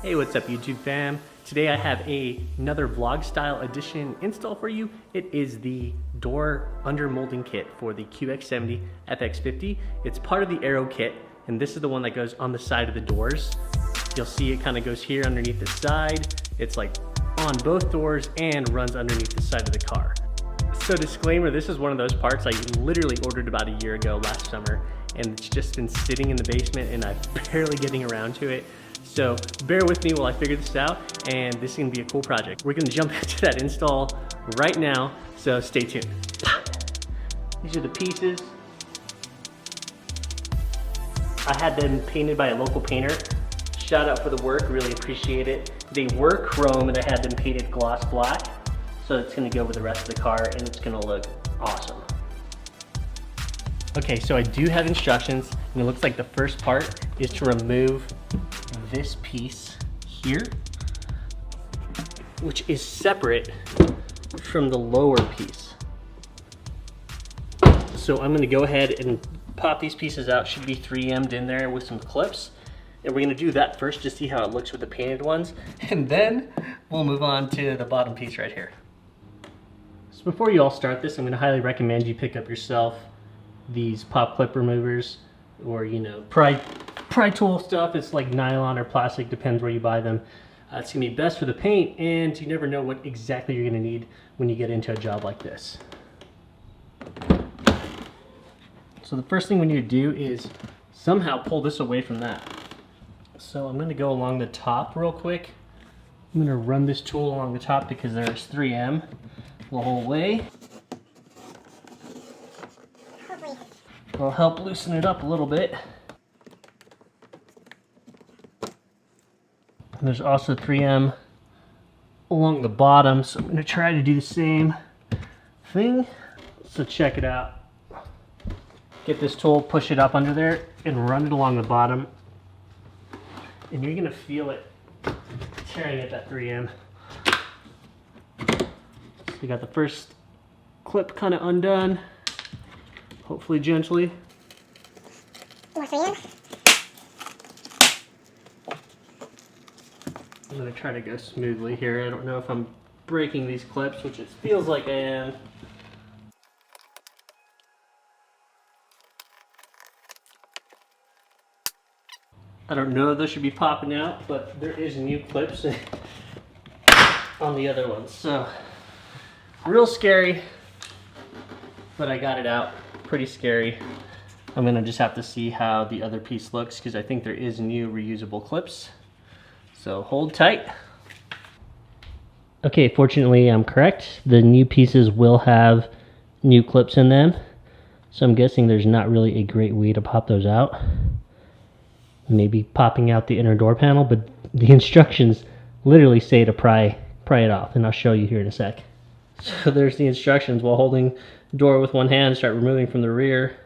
Hey, what's up YouTube fam? Today I have another vlog style edition install for you. It is the door under molding kit for the Qx70 FX50. It's part of the Aero kit, and this is the one that goes on the side of the doors. You'll see it kind of goes here underneath the side. It's like on both doors and runs underneath the side of the car. So disclaimer, this is one of those parts I literally ordered about a year ago last summer, and it's just been sitting in the basement and I'm barely getting around to it. So bear with me while I figure this out, and this is gonna be a cool project. We're gonna jump into that install right now, so stay tuned. These are the pieces. I had them painted by a local painter. Shout out for the work, really appreciate it. They were chrome and I had them painted gloss black, so it's gonna go with the rest of the car and it's gonna look awesome. Okay, so I do have instructions, and it looks like the first part is to remove this piece here, which is separate from the lower piece. So I'm gonna go ahead and pop these pieces out. Should be 3M'd in there with some clips. And we're gonna do that first to see how it looks with the painted ones. And then we'll move on to the bottom piece right here. So before you all start this, I'm gonna highly recommend you pick up yourself these pop clip removers, or pry tool stuff. It's like nylon or plastic, depends where you buy them. It's gonna be best for the paint, and you never know what exactly you're gonna need when you get into a job like this. So the first thing we need to do is somehow pull this away from that. So I'm gonna go along the top real quick. I'm gonna run this tool along the top because there's 3M the whole way. It'll help loosen it up a little bit. And there's also 3M along the bottom, so I'm going to try to do the same thing. So check it out. Get this tool, push it up under there, and run it along the bottom. And you're going to feel it tearing at that 3M. So you got the first clip kind of undone. Hopefully gently. More 3M. I'm going to try to go smoothly here. I don't know if I'm breaking these clips, which it feels like I am. I don't know if those should be popping out, but there is new clips on the other ones. So, real scary, but I got it out. Pretty scary. I'm gonna just have to see how the other piece looks, because I think there is new reusable clips. So hold tight. Okay, fortunately I'm correct. The new pieces will have new clips in them. So I'm guessing there's not really a great way to pop those out. Maybe popping out the inner door panel, but the instructions literally say to pry it off, and I'll show you here in a sec. So there's the instructions. While holding the door with one hand, start removing from the rear,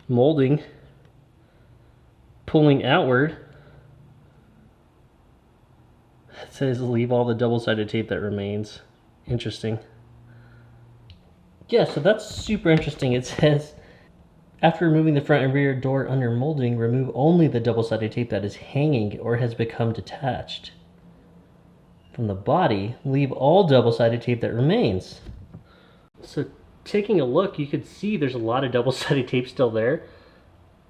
molding, pulling outward. It says leave all the double-sided tape that remains. Interesting. Yeah, so that's super interesting. It says, after removing the front and rear door under molding, remove only the double-sided tape that is hanging or has become detached from the body. Leave all double-sided tape that remains. So taking a look, you could see there's a lot of double-sided tape still there.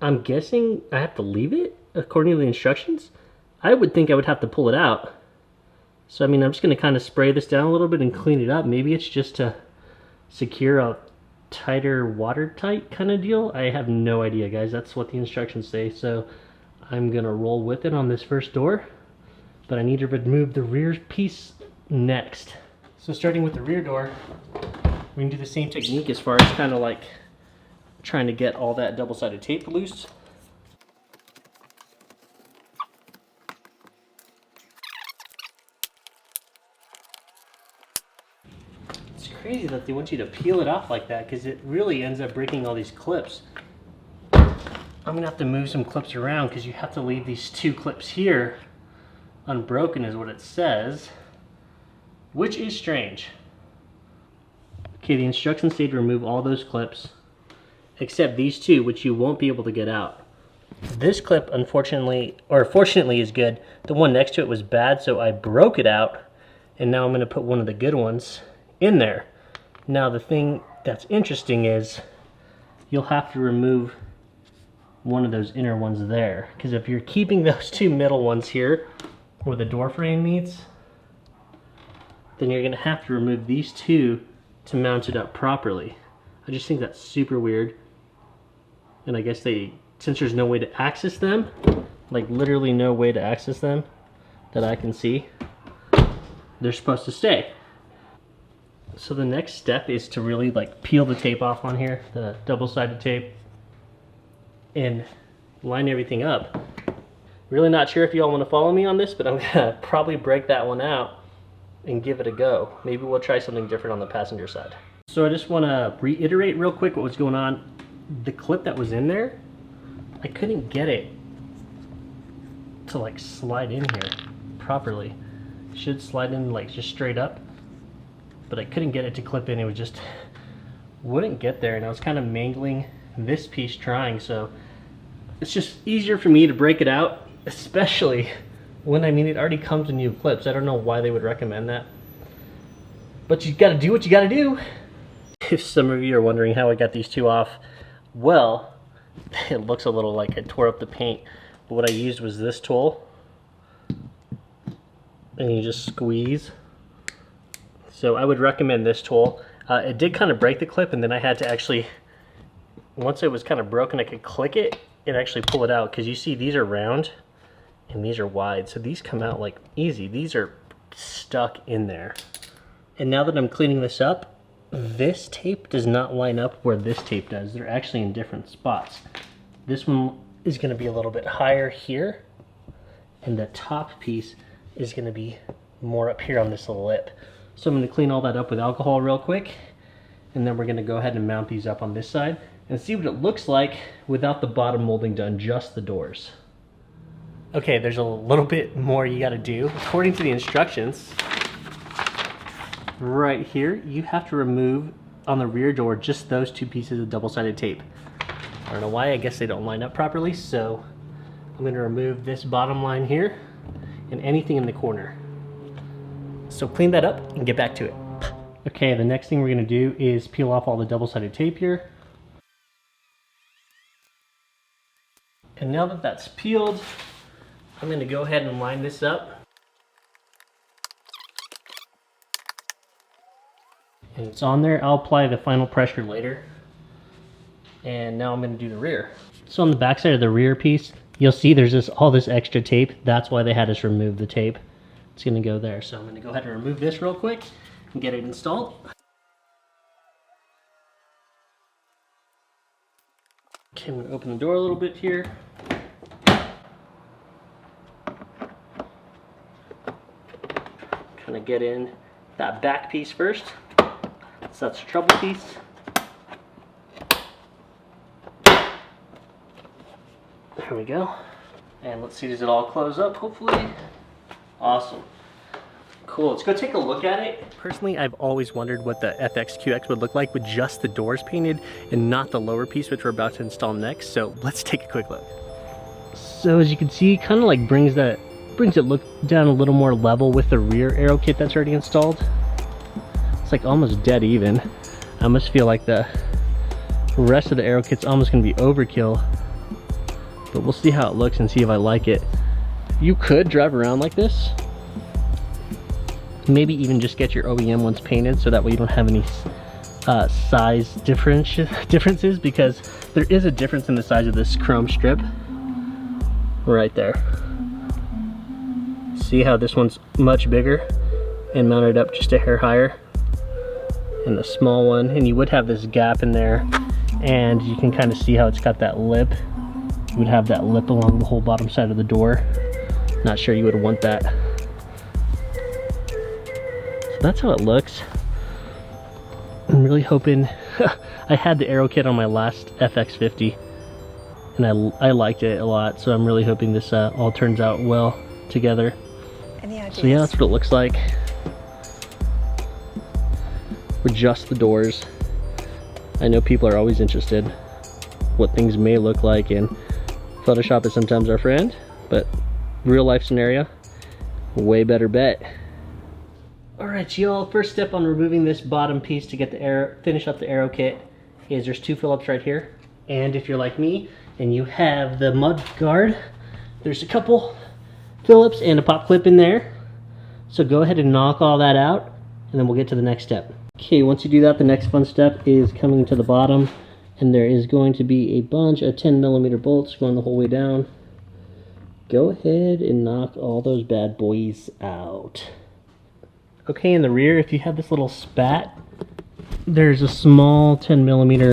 I'm guessing I have to leave it according to the instructions. I would think I would have to pull it out. So I mean, I'm just going to kind of spray this down a little bit and clean it up. Maybe it's just to secure a tighter, watertight kind of deal. I have no idea, guys. That's what the instructions say. So I'm going to roll with it on this first door. But I need to remove the rear piece next. So starting with the rear door, we can do the same technique as far as kind of like trying to get all that double-sided tape loose. It's crazy that they want you to peel it off like that, because it really ends up breaking all these clips. I'm gonna have to move some clips around because you have to leave these two clips here unbroken is what it says, which is strange. Okay, the instructions say to remove all those clips except these two, which you won't be able to get out. This clip, unfortunately, or fortunately, is good. The one next to it was bad, so I broke it out, and now I'm going to put one of the good ones in there. Now the thing that's interesting is you'll have to remove one of those inner ones there, because if you're keeping those two middle ones here where the door frame meets, then you're going to have to remove these two to mount it up properly. I just think that's super weird, and I guess since there's no way to access them, like literally no way to access them that I can see, they're supposed to stay. So the next step is to really like peel the tape off on here, the double-sided tape, and line everything up. Really not sure if you all want to follow me on this, but I'm gonna probably break that one out and give it a go. Maybe we'll try something different on the passenger side. So I just want to reiterate real quick what was going on. The clip that was in there, I couldn't get it to like slide in here properly. It should slide in like just straight up, but I couldn't get it to clip in. It was just wouldn't get there, and I was kind of mangling this piece trying, so it's just easier for me to break it out, especially when, I mean, it already comes with new clips. I don't know why they would recommend that, but you gotta do what you gotta do. If some of you are wondering how I got these two off, well, it looks a little like I tore up the paint, but what I used was this tool, and you just squeeze. So I would recommend this tool. It did kind of break the clip, and then I had to actually, once it was kind of broken, I could click it and actually pull it out, because you see these are round and these are wide, so these come out like easy. These are stuck in there. And now that I'm cleaning this up, this tape does not line up where this tape does. They're actually in different spots. This one is going to be a little bit higher here, and the top piece is going to be more up here on this lip. So I'm going to clean all that up with alcohol real quick, and then we're going to go ahead and mount these up on this side and see what it looks like without the bottom molding done, just the doors. Okay, there's a little bit more you got to do. According to the instructions, right here, you have to remove on the rear door just those two pieces of double-sided tape. I don't know why, I guess they don't line up properly, so I'm going to remove this bottom line here and anything in the corner. So clean that up and get back to it. Okay, the next thing we're going to do is peel off all the double-sided tape here. And now that that's peeled, I'm going to go ahead and line this up. And it's on there. I'll apply the final pressure later. And now I'm going to do the rear. So on the back side of the rear piece, you'll see there's all this extra tape. That's why they had us remove the tape. It's going to go there. So I'm going to go ahead and remove this real quick and get it installed. Okay, I'm going to open the door a little bit here. Kind of get in that back piece first. So that's the trouble piece. There we go. And let's see, does it all close up, hopefully? Awesome. Cool, let's go take a look at it. Personally, I've always wondered what the FX QX would look like with just the doors painted and not the lower piece, which we're about to install next. So let's take a quick look. So as you can see, kind of like brings it look down a little more level with the rear Aero kit that's already installed. It's like almost dead even. I almost feel like the rest of the Aero kit's almost gonna be overkill, but we'll see how it looks and see if I like it. You could drive around like this. Maybe even just get your OEM ones painted so that way you don't have any size differences, because there is a difference in the size of this chrome strip right there. See how this one's much bigger and mounted up just a hair higher, and the small one, and you would have this gap in there, and you can kind of see how it's got that lip. You would have that lip along the whole bottom side of the door. Not sure you would want that. So that's how it looks. I'm really hoping I had the Aero kit on my last FX50 and I liked it a lot, so I'm really hoping this all turns out well together. Any ideas? So yeah, that's what it looks like for just the doors. I know people are always interested what things may look like, and Photoshop is sometimes our friend, but real life scenario, way better bet. Alright y'all, first step on removing this bottom piece to get the Aero, finish up the Aero kit is there's 2 Phillips right here. And if you're like me and you have the mud guard, there's a couple Phillips and a pop clip in there. So go ahead and knock all that out and then we'll get to the next step. Okay, once you do that, the next fun step is coming to the bottom, and there is going to be a bunch of 10mm bolts going the whole way down. Go ahead and knock all those bad boys out. Okay, in the rear, if you have this little spat, there's a small 10mm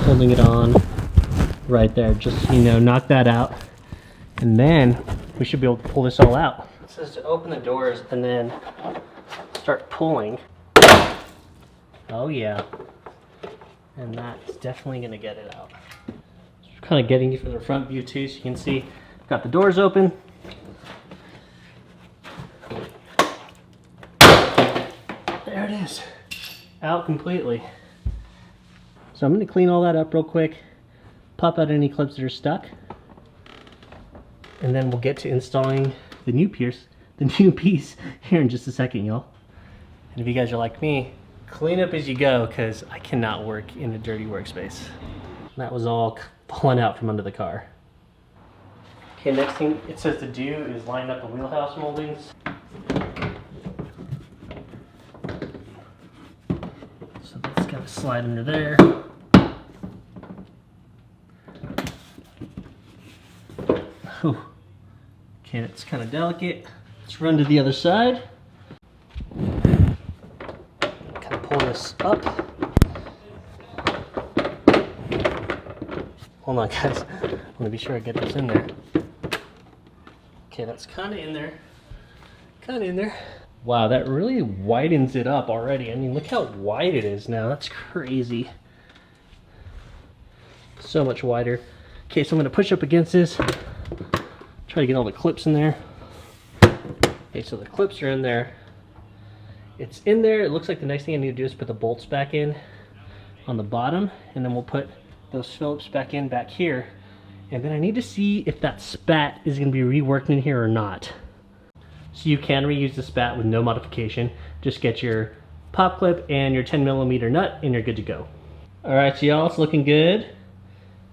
holding it on right there. Just, you know, knock that out, and then we should be able to pull this all out. It says to open the doors and then start pulling. Oh yeah, and that's definitely gonna get it out. Just kind of getting you from the front view too, so you can see I've got the doors open. There it is, out completely. So I'm gonna clean all that up real quick, pop out any clips that are stuck, and then we'll get to installing the new piece here in just a second, y'all. And if you guys are like me, clean up as you go, because I cannot work in a dirty workspace. That was all pulling out from under the car. Okay, next thing it says to do is line up the wheelhouse moldings. So that's got to slide under there. Whew. Okay, it's kind of delicate. Let's run to the other side. Pull this up. Hold on guys, I want to be sure I get this in there. Okay, that's kind of in there. Kind of in there. Wow, that really widens it up already. I mean, look how wide it is now. That's crazy. So much wider. Okay, so I'm going to push up against this. Try to get all the clips in there. Okay, so the clips are in there. It's in there. It looks like the next thing I need to do is put the bolts back in on the bottom, and then we'll put those Phillips back in back here. And then I need to see if that spat is going to be reworked in here or not. So you can reuse the spat with no modification. Just get your pop clip and your 10mm nut and you're good to go. Alright, so y'all, it's looking good.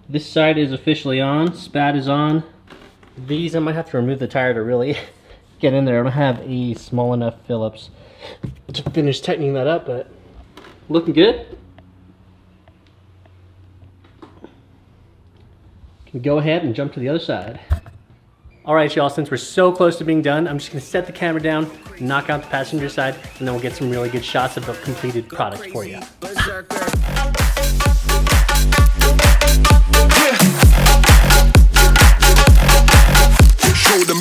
This side is officially on. Spat is on. These I might have to remove the tire to really get in there. I don't have a small enough Phillips to finish tightening that up, but looking good. Can go ahead and jump to the other side. Alright y'all, since we're so close to being done, I'm just going to set the camera down, knock out the passenger side, and then we'll get some really good shots of the completed product for you. Show them.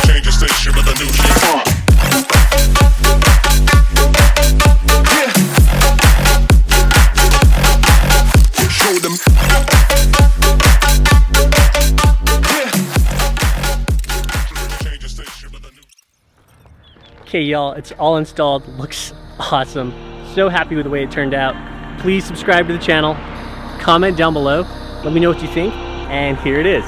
Change the station with a new shape. Show them. Okay y'all, it's all installed, looks awesome. So happy with the way it turned out. Please subscribe to the channel, comment down below, let me know what you think, and here it is.